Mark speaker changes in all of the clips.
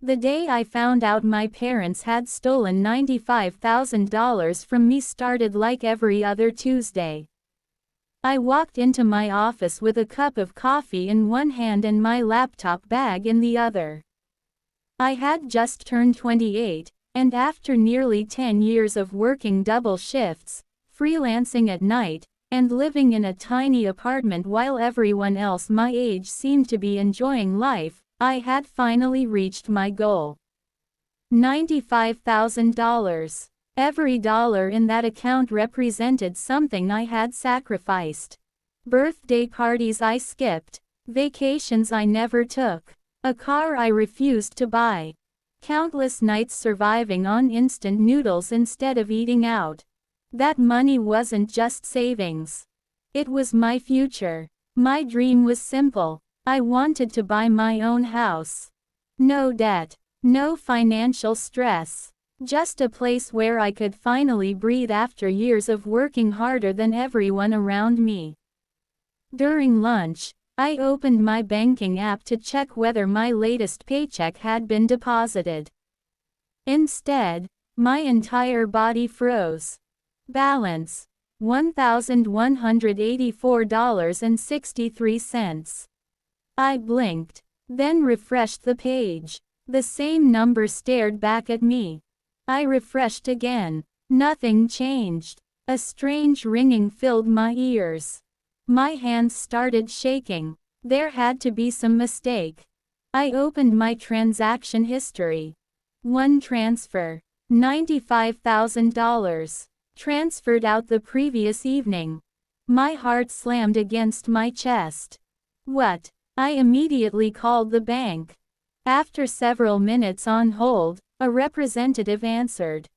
Speaker 1: The day I found out my parents had stolen $95,000 from me started like every other Tuesday. I walked into my office with a cup of coffee in one hand and my laptop bag in the other. I had just turned 28, and after nearly 10 years of working double shifts, freelancing at night, and living in a tiny apartment while everyone else my age seemed to be enjoying life, I had finally reached my goal. $95,000. Every dollar in that account represented something I had sacrificed. Birthday parties I skipped, vacations I never took, a car I refused to buy, countless nights surviving on instant noodles instead of eating out. That money wasn't just savings. It was my future. My dream was simple. I wanted to buy my own house. No debt, no financial stress. Just a place where I could finally breathe after years of working harder than everyone around me. During lunch, I opened my banking app to check whether my latest paycheck had been deposited. Instead, my entire body froze. Balance: $1,184.63. I blinked, then refreshed the page. The same number stared back at me. I refreshed again. Nothing changed. A strange ringing filled my ears. My hands started shaking. There had to be some mistake. I opened my transaction history. One transfer. $95,000. Transferred out the previous evening. My heart slammed against my chest. What? I immediately called the bank. After several minutes on hold, a representative answered.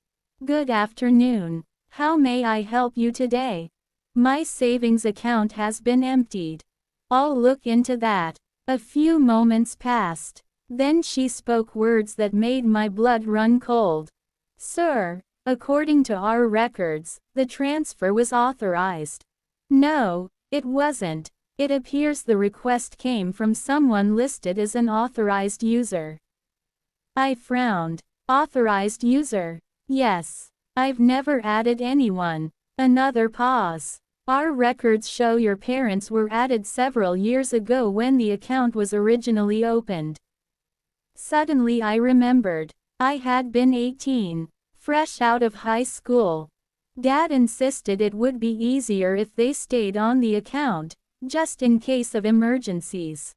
Speaker 1: Good afternoon. How may I help you today? My savings account has been emptied. I'll look into that. A few moments passed. Then she spoke words that made my blood run cold. Sir, according to our records, the transfer was authorized. No, it wasn't. It appears the request came from someone listed as an authorized user. I frowned. Authorized user? Yes. I've never added anyone. Another pause. Our records show your parents were added several years ago when the account was originally opened. Suddenly I remembered. I had been 18, fresh out of high school. Dad insisted it would be easier if they stayed on the account, just in case of emergencies.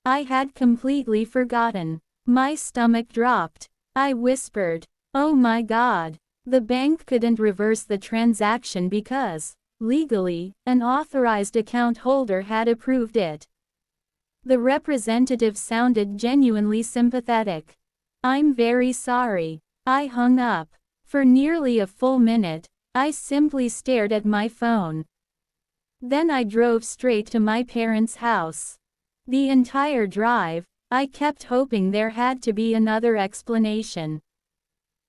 Speaker 1: I had completely forgotten. My stomach dropped. I whispered, "Oh my God." The bank couldn't reverse the transaction because, legally, an authorized account holder had approved it. The representative sounded genuinely sympathetic. I'm very sorry. I hung up. For nearly a full minute, I simply stared at my phone. Then I drove straight to my parents' house. The entire drive, I kept hoping there had to be another explanation.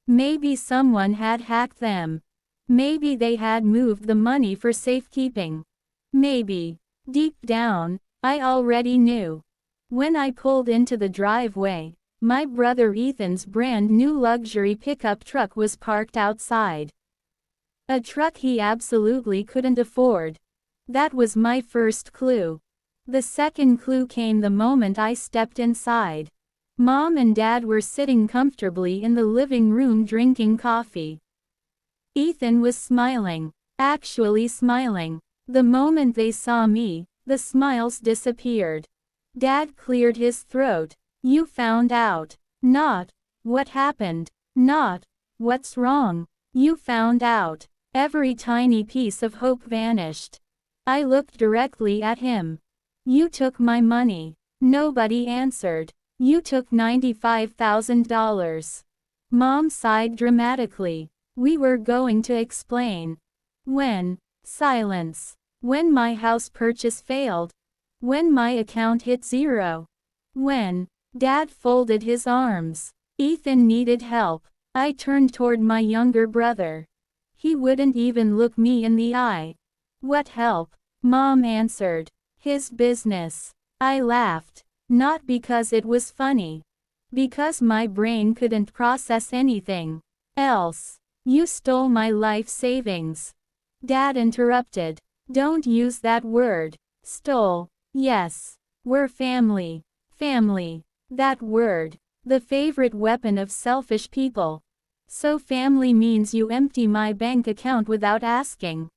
Speaker 1: Maybe someone had hacked them. Maybe they had moved the money for safekeeping. Maybe, deep down, I already knew. When I pulled into the driveway, my brother Ethan's brand new luxury pickup truck was parked outside. A truck he absolutely couldn't afford. That was my first clue. The second clue came the moment I stepped inside. Mom and Dad were sitting comfortably in the living room drinking coffee. Ethan was smiling, actually smiling. The moment they saw me, the smiles disappeared. Dad cleared his throat. You found out. Not, what happened. Not, what's wrong. You found out. Every tiny piece of hope vanished. I looked directly at him. You took my money. Nobody answered. You took $95,000. Mom sighed dramatically. We were going to explain. When? Silence. When my house purchase failed. When my account hit zero. When? Dad folded his arms. Ethan needed help. I turned toward my younger brother. He wouldn't even look me in the eye. What help? Mom answered. His business. I laughed. Not because it was funny, Because my brain couldn't process anything else. You stole my life savings. Dad interrupted. Don't use that word. Stole. Yes. We're family. Family. That word. The favorite weapon of selfish people. So family means you empty my bank account without asking.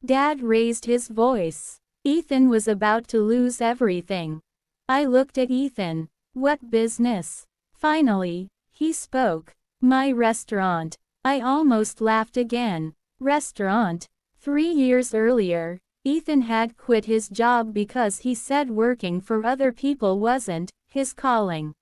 Speaker 1: Dad raised his voice. Ethan was about to lose everything. I looked at Ethan. What business? Finally, he spoke. My restaurant. I almost laughed again. Restaurant. 3 years earlier, Ethan had quit his job because he said working for other people wasn't his calling.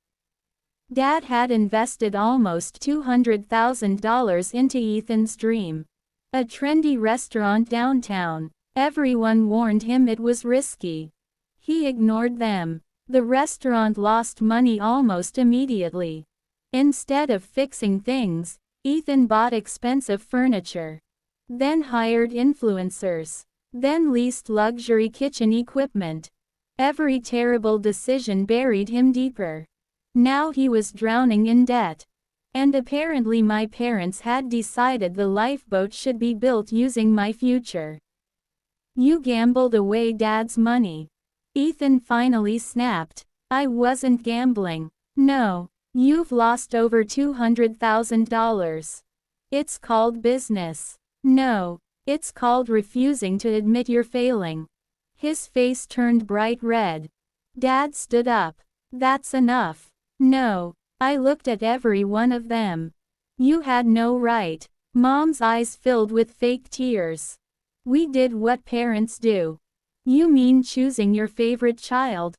Speaker 1: Dad had invested almost $200,000 into Ethan's dream. A trendy restaurant downtown. Everyone warned him it was risky. He ignored them. The restaurant lost money almost immediately. Instead of fixing things, Ethan bought expensive furniture. Then hired influencers. Then leased luxury kitchen equipment. Every terrible decision buried him deeper. Now he was drowning in debt. And apparently my parents had decided the lifeboat should be built using my future. You gambled away Dad's money. Ethan finally snapped. I wasn't gambling. No. You've lost over $200,000. It's called business. No. It's called refusing to admit you're failing. His face turned bright red. Dad stood up. That's enough. No. I looked at every one of them. You had no right. Mom's eyes filled with fake tears. We did what parents do. You mean choosing your favorite child?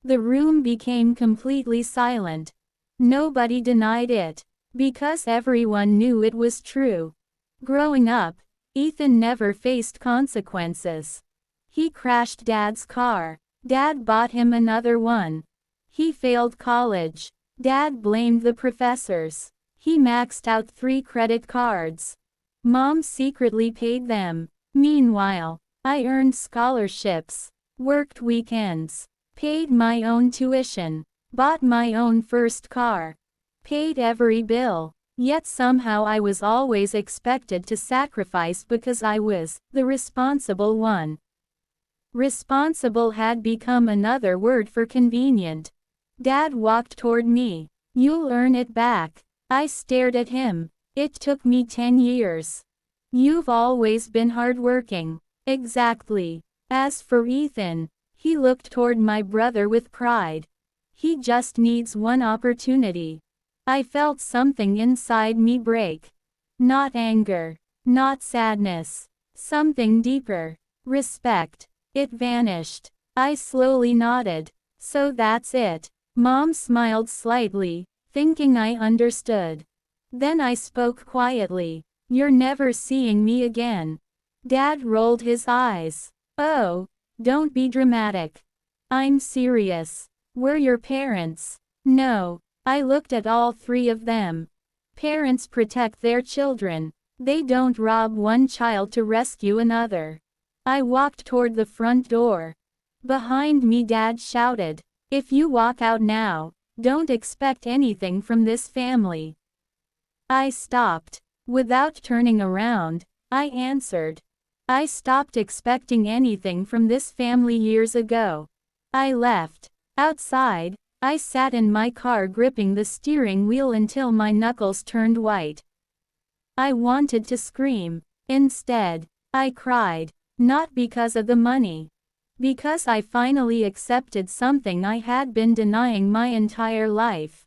Speaker 1: The room became completely silent. Nobody denied it. Because everyone knew it was true. Growing up, Ethan never faced consequences. He crashed Dad's car. Dad bought him another one. He failed college. Dad blamed the professors. He maxed out 3 credit cards. Mom secretly paid them. Meanwhile, I earned scholarships, worked weekends, paid my own tuition, bought my own first car, paid every bill. Yet somehow I was always expected to sacrifice because I was the responsible one. Responsible had become another word for convenient. Dad walked toward me. You'll earn it back. I stared at him. It took me 10 years. You've always been hardworking. Exactly. As for Ethan, he looked toward my brother with pride. He just needs one opportunity. I felt something inside me break. Not anger. Not sadness. Something deeper. Respect. It vanished. I slowly nodded. So that's it. Mom smiled slightly, thinking I understood. Then I spoke quietly. You're never seeing me again. Dad rolled his eyes. Oh, don't be dramatic. I'm serious. We're your parents. No. I looked at all 3 of them. Parents protect their children. They don't rob one child to rescue another. I walked toward the front door. Behind me Dad shouted. If you walk out now, don't expect anything from this family. I stopped. Without turning around, I answered. I stopped expecting anything from this family years ago. I left. Outside, I sat in my car gripping the steering wheel until my knuckles turned white. I wanted to scream. Instead, I cried. Not because of the money. Because I finally accepted something I had been denying my entire life.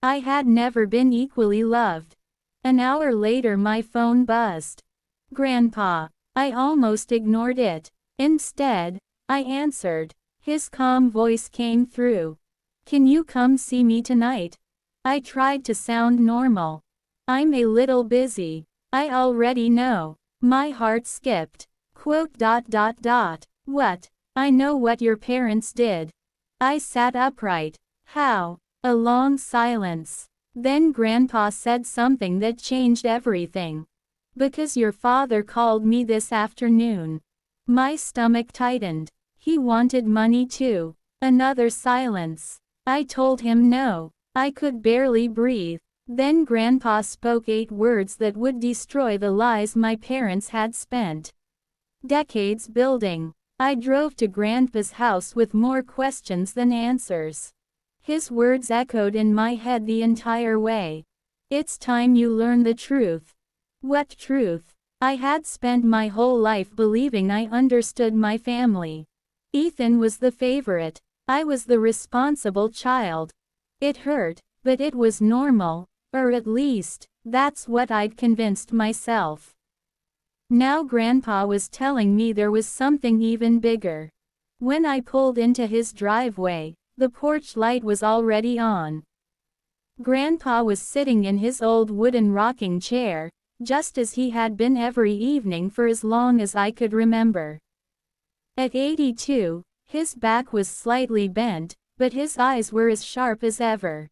Speaker 1: I had never been equally loved. An hour later my phone buzzed. Grandpa. I almost ignored it. Instead, I answered. His calm voice came through. Can you come see me tonight? I tried to sound normal. I'm a little busy. I already know. My heart skipped. Quote. What? I know what your parents did. I sat upright. How? A long silence. Then Grandpa said something that changed everything. Because your father called me this afternoon. My stomach tightened. He wanted money too. Another silence. I told him no. I could barely breathe. Then Grandpa spoke 8 words that would destroy the lies my parents had spent decades building. I drove to Grandpa's house with more questions than answers. His words echoed in my head the entire way. It's time you learn the truth. What truth? I had spent my whole life believing I understood my family. Ethan was the favorite. I was the responsible child. It hurt, but it was normal, or at least, that's what I'd convinced myself. Now Grandpa was telling me there was something even bigger. When I pulled into his driveway, the porch light was already on. Grandpa was sitting in his old wooden rocking chair, just as he had been every evening for as long as I could remember. At 82, his back was slightly bent, but his eyes were as sharp as ever.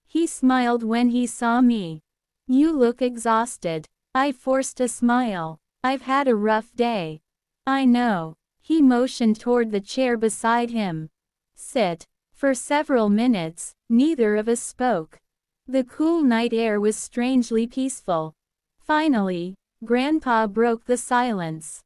Speaker 1: He smiled when he saw me. "You look exhausted." I forced a smile. "I've had a rough day." "I know." He motioned toward the chair beside him. "Sit." For several minutes, neither of us spoke. The cool night air was strangely peaceful. Finally, Grandpa broke the silence.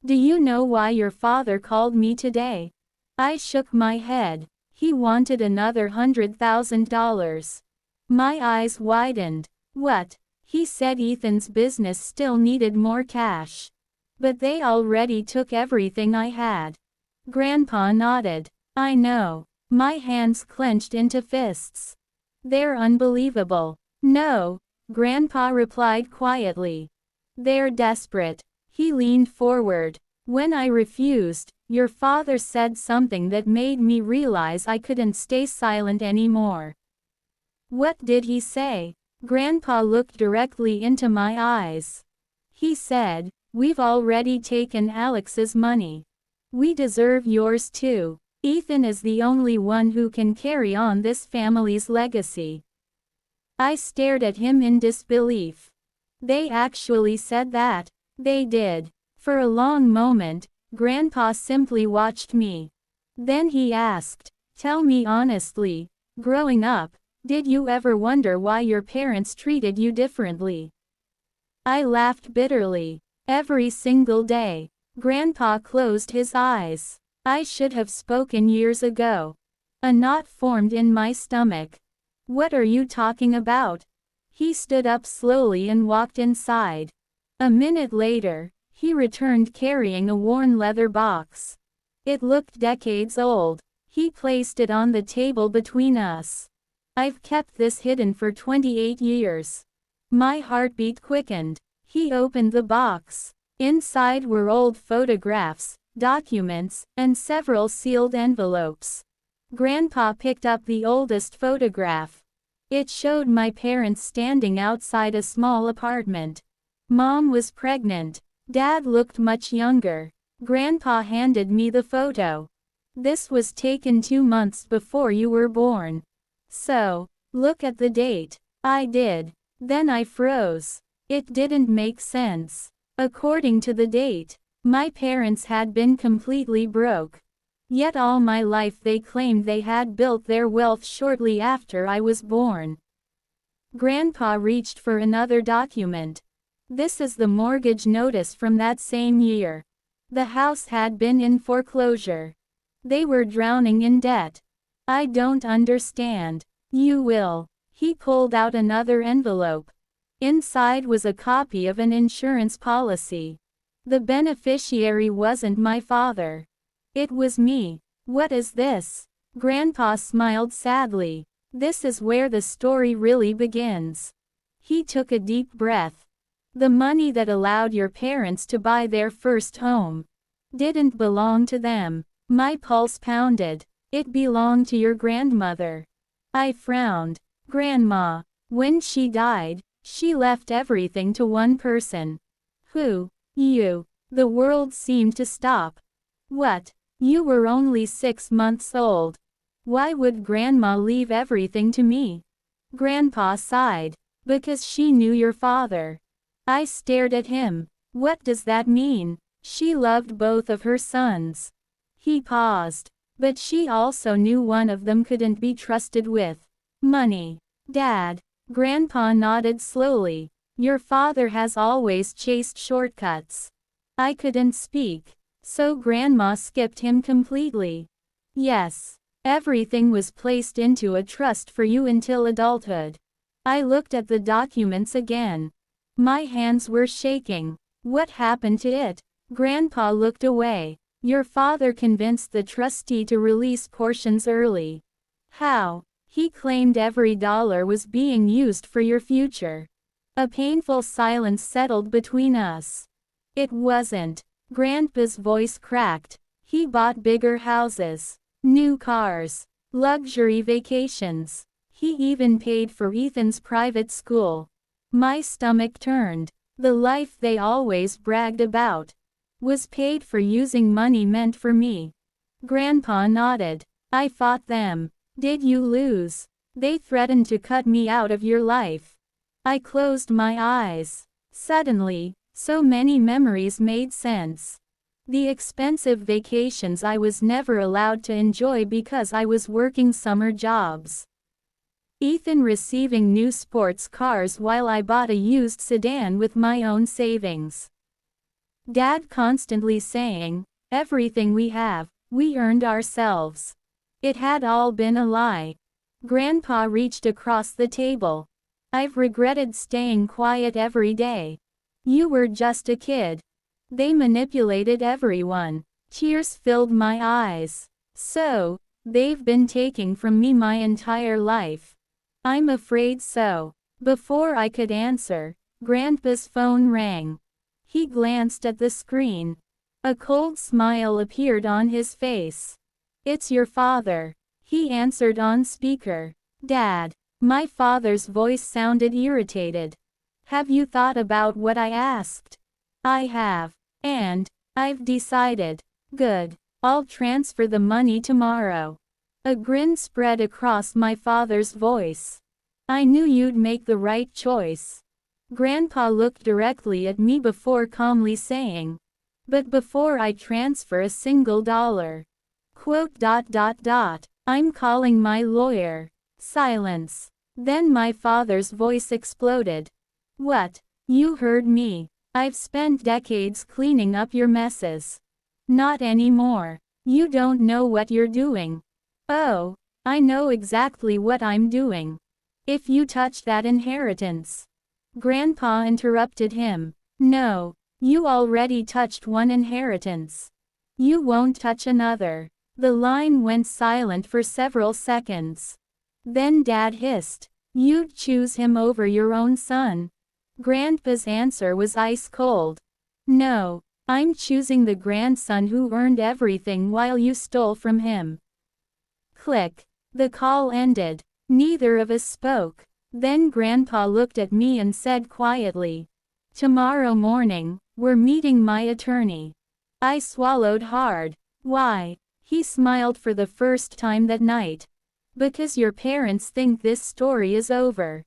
Speaker 1: "Do you know why your father called me today?" I shook my head. "He wanted another $100,000. My eyes widened. "What?" He said Ethan's business still needed more cash. "But they already took everything I had." Grandpa nodded. "I know." My hands clenched into fists. "They're unbelievable." "No," Grandpa replied quietly. "They're desperate." He leaned forward. "When I refused, your father said something that made me realize I couldn't stay silent anymore." "What did he say?" Grandpa looked directly into my eyes. "He said, we've already taken Alex's money. We deserve yours too. Ethan is the only one who can carry on this family's legacy." I stared at him in disbelief. "They actually said that?" "They did." For a long moment, Grandpa simply watched me. Then he asked, "Tell me honestly, growing up, did you ever wonder why your parents treated you differently?" I laughed bitterly. "Every single day." Grandpa closed his eyes. I should have spoken years ago. A knot formed in my stomach. "What are you talking about?" He stood up slowly and walked inside. A minute later, he returned carrying a worn leather box. It looked decades old. He placed it on the table between us. "I've kept this hidden for 28 years. My heartbeat quickened. He opened the box. Inside were old photographs, documents, and several sealed envelopes. Grandpa picked up the oldest photograph. It showed my parents standing outside a small apartment. Mom was pregnant. Dad looked much younger. Grandpa handed me the photo. "This was taken 2 months before you were born. So, look at the date." I did. Then I froze. It didn't make sense. According to the date, my parents had been completely broke. Yet all my life they claimed they had built their wealth shortly after I was born. Grandpa reached for another document. "This is the mortgage notice from that same year. The house had been in foreclosure. They were drowning in debt." "I don't understand." "You will." He pulled out another envelope. Inside was a copy of an insurance policy. The beneficiary wasn't my father. It was me. "What is this?" Grandpa smiled sadly. "This is where the story really begins." He took a deep breath. "The money that allowed your parents to buy their first home didn't belong to them." My pulse pounded. "It belonged to your grandmother." I frowned. "Grandma. When she died, she left everything to one person." "Who?" "You." The world seemed to stop. "What? You were only 6 months old. Why would Grandma leave everything to me?" Grandpa sighed. "Because she knew your father." I stared at him. "What does that mean?" "She loved both of her sons." He paused. "But she also knew one of them couldn't be trusted with Money. Dad. Grandpa nodded slowly. Your father has always chased shortcuts. I couldn't speak, so Grandma skipped him completely. Yes. Everything was placed into a trust for you until adulthood. I looked at the documents again. My hands were shaking. What happened to it? Grandpa looked away. Your father convinced the trustee to release portions early. How? He claimed every dollar was being used for your future. A painful silence settled between us. It wasn't. Grandpa's voice cracked. He bought bigger houses, new cars, luxury vacations. He even paid for Ethan's private school. My stomach turned. The life they always bragged about was paid for using money meant for me. Grandpa nodded. I fought them. Did you lose? They threatened to cut me out of your life. I closed my eyes. Suddenly, so many memories made sense. The expensive vacations I was never allowed to enjoy because I was working summer jobs. Ethan receiving new sports cars while I bought a used sedan with my own savings. Dad constantly saying, everything we have, we earned ourselves. It had all been a lie. Grandpa reached across the table. I've regretted staying quiet every day. You were just a kid. They manipulated everyone. Tears filled my eyes. So, they've been taking from me my entire life. I'm afraid so. Before I could answer, Grandpa's phone rang. He glanced at the screen. A cold smile appeared on his face. It's your father. He answered on speaker. Dad. My father's voice sounded irritated. Have you thought about what I asked? I have. And I've decided. Good. I'll transfer the money tomorrow. A grin spread across my father's voice. I knew you'd make the right choice. Grandpa looked directly at me before calmly saying, but before I transfer a single dollar. Quote. I'm calling my lawyer. Silence. Then my father's voice exploded. What? You heard me. I've spent decades cleaning up your messes. Not anymore. You don't know what you're doing. Oh, I know exactly what I'm doing. If you touch that inheritance. Grandpa interrupted him. No, you already touched one inheritance. You won't touch another. The line went silent for several seconds. Then Dad hissed. You'd choose him over your own son? Grandpa's answer was ice cold. No, I'm choosing the grandson who earned everything while you stole from him. Click. The call ended. Neither of us spoke. Then Grandpa looked at me and said quietly, tomorrow morning, we're meeting my attorney. I swallowed hard. Why? He smiled for the first time that night. Because your parents think this story is over.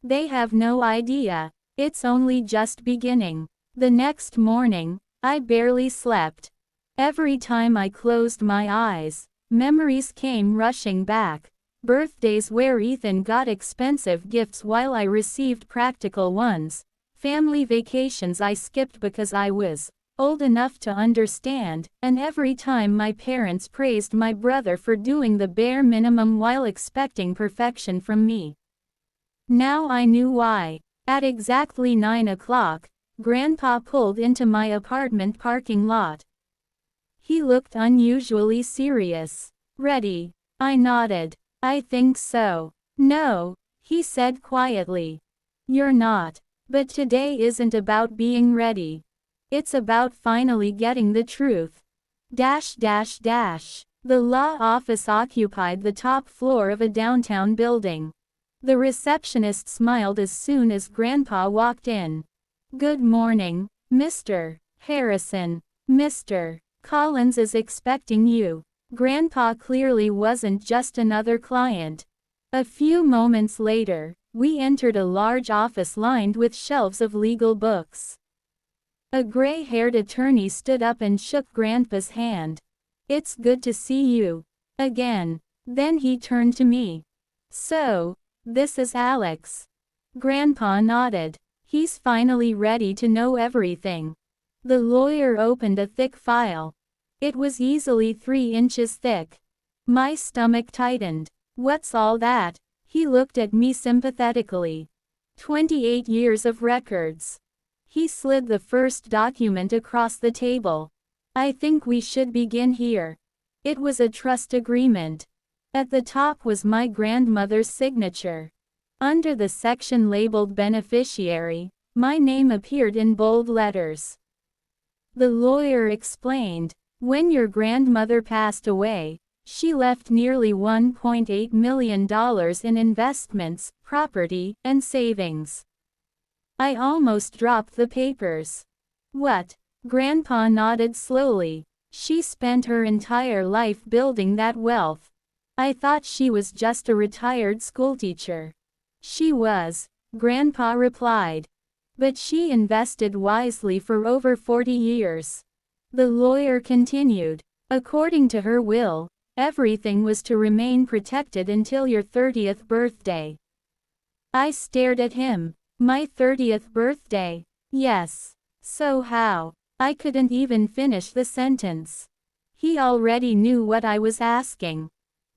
Speaker 1: They have no idea. It's only just beginning. The next morning, I barely slept. Every time I closed my eyes, memories came rushing back. Birthdays where Ethan got expensive gifts while I received practical ones. Family vacations I skipped because I was old enough to understand, and every time my parents praised my brother for doing the bare minimum while expecting perfection from me. Now I knew why. At exactly 9 o'clock, Grandpa pulled into my apartment parking lot. He looked unusually serious. Ready? I nodded. I think so. No, he said quietly. You're not. But today isn't about being ready. It's about finally getting the truth. The law office occupied the top floor of a downtown building. The receptionist smiled as soon as Grandpa walked in. Good morning, Mr. Harrison. Mr. Collins is expecting you. Grandpa clearly wasn't just another client. A few moments later, we entered a large office lined with shelves of legal books. A gray-haired attorney stood up and shook Grandpa's hand. It's good to see you. Again. Then he turned to me. So, this is Alex. Grandpa nodded. He's finally ready to know everything. The lawyer opened a thick file. It was easily 3 inches thick. My stomach tightened. What's all that? He looked at me sympathetically. 28 years of records. He slid the first document across the table. I think we should begin here. It was a trust agreement. At the top was my grandmother's signature. Under the section labeled beneficiary, my name appeared in bold letters. The lawyer explained, when your grandmother passed away, she left nearly $1.8 million in investments, property, and savings. I almost dropped the papers. What? Grandpa nodded slowly. She spent her entire life building that wealth. I thought she was just a retired schoolteacher. She was, Grandpa replied. But she invested wisely for over 40 years. The lawyer continued. According to her will, everything was to remain protected until your 30th birthday. I stared at him. My 30th birthday? Yes. So how? I couldn't even finish the sentence. He already knew what I was asking.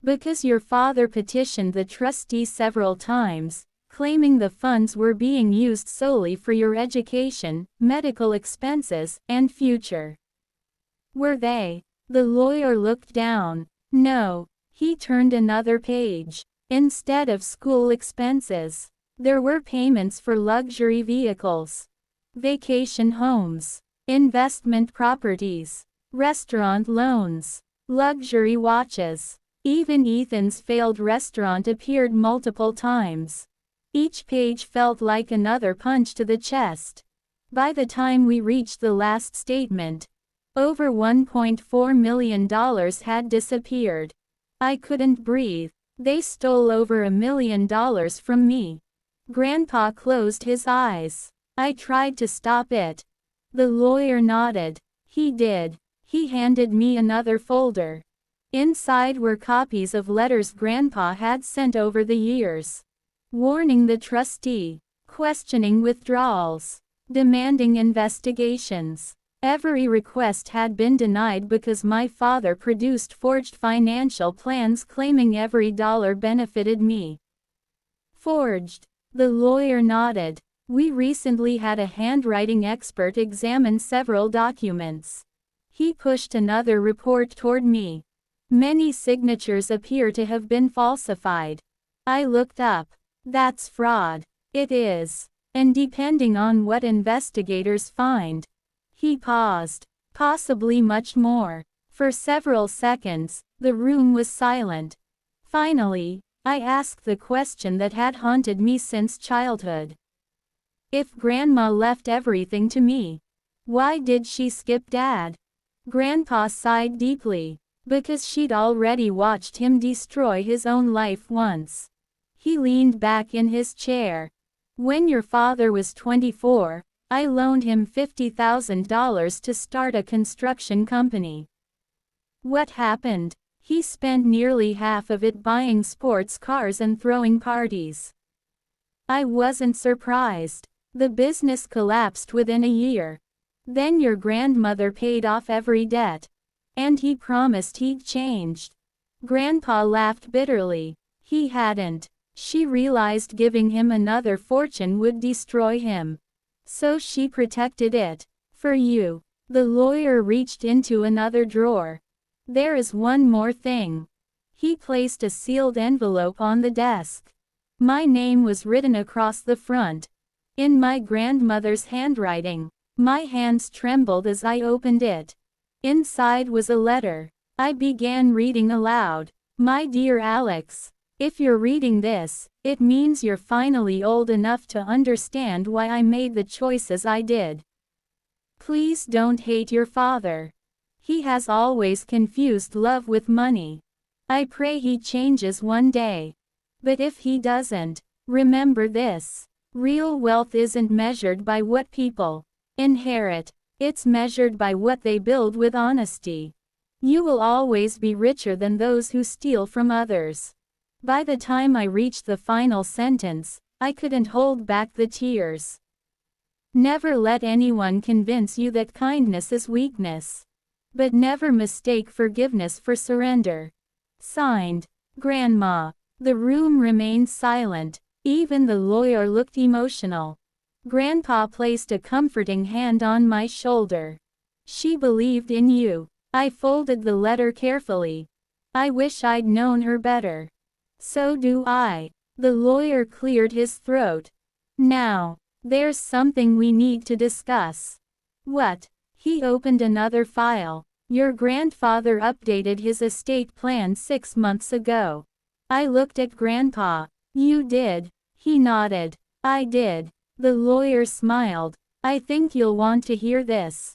Speaker 1: Because your father petitioned the trustee several times, claiming the funds were being used solely for your education, medical expenses, and future. Were they? The lawyer looked down. No. He turned another page. Instead of school expenses, there were payments for luxury vehicles, vacation homes, investment properties, restaurant loans, luxury watches. Even Ethan's failed restaurant appeared multiple times. Each page felt like another punch to the chest. By the time we reached the last statement, over $1.4 million had disappeared. I couldn't breathe. They stole over $1 million from me. Grandpa closed his eyes. I tried to stop it. The lawyer nodded. He did. He handed me another folder. Inside were copies of letters Grandpa had sent over the years, warning the trustee, questioning withdrawals, demanding investigations. Every request had been denied because my father produced forged financial plans claiming every dollar benefited me. Forged. The lawyer nodded. We recently had a handwriting expert examine several documents. He pushed another report toward me. Many signatures appear to have been falsified. I looked up. That's fraud. It is. And depending on what investigators find. He paused. Possibly much more. For several seconds, the room was silent. Finally, I asked the question that had haunted me since childhood. If Grandma left everything to me, why did she skip Dad? Grandpa sighed deeply. Because she'd already watched him destroy his own life once. He leaned back in his chair. When your father was 24, I loaned him $50,000 to start a construction company. What happened? He spent nearly half of it buying sports cars and throwing parties. I wasn't surprised. The business collapsed within a year. Then your grandmother paid off every debt. And he promised he'd changed. Grandpa laughed bitterly. He hadn't. She realized giving him another fortune would destroy him. So she protected it. For you. The lawyer reached into another drawer. There is one more thing. He placed a sealed envelope on the desk. My name was written across the front. In my grandmother's handwriting. My hands trembled as I opened it. Inside was a letter. I began reading aloud. My dear Alex, if you're reading this, it means you're finally old enough to understand why I made the choices I did. Please don't hate your father. He has always confused love with money. I pray he changes one day. But if he doesn't, remember this. Real wealth isn't measured by what people inherit. It's measured by what they build with honesty. You will always be richer than those who steal from others. By the time I reached the final sentence, I couldn't hold back the tears. Never let anyone convince you that kindness is weakness. But never mistake forgiveness for surrender. Signed, Grandma. The room remained silent. Even the lawyer looked emotional. Grandpa placed a comforting hand on my shoulder. She believed in you. I folded the letter carefully. I wish I'd known her better. So do I. The lawyer cleared his throat. Now, there's something we need to discuss. What? He opened another file. Your grandfather updated his estate plan 6 months ago. I looked at Grandpa. You did. He nodded. I did. The lawyer smiled. I think you'll want to hear this.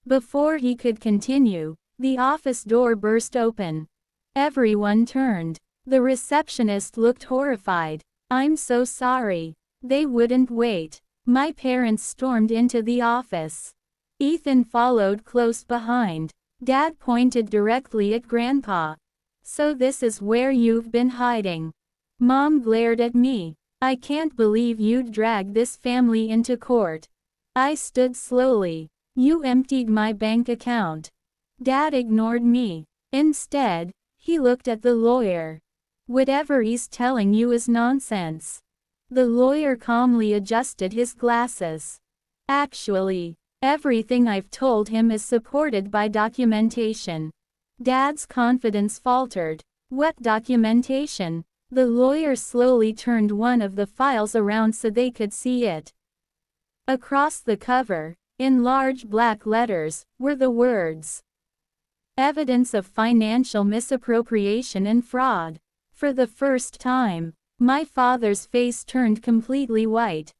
Speaker 1: Before he could continue, the office door burst open. Everyone turned. The receptionist looked horrified. I'm so sorry. They wouldn't wait. My parents stormed into the office. Ethan followed close behind. Dad pointed directly at Grandpa. So this is where you've been hiding. Mom glared at me. I can't believe you'd drag this family into court. I stood slowly. You emptied my bank account. Dad ignored me. Instead, he looked at the lawyer. Whatever he's telling you is nonsense. The lawyer calmly adjusted his glasses. Actually, everything I've told him is supported by documentation. Dad's confidence faltered. What documentation? The lawyer slowly turned one of the files around so they could see it. Across the cover, in large black letters, were the words, "Evidence of financial misappropriation and fraud." For the first time, my father's face turned completely white.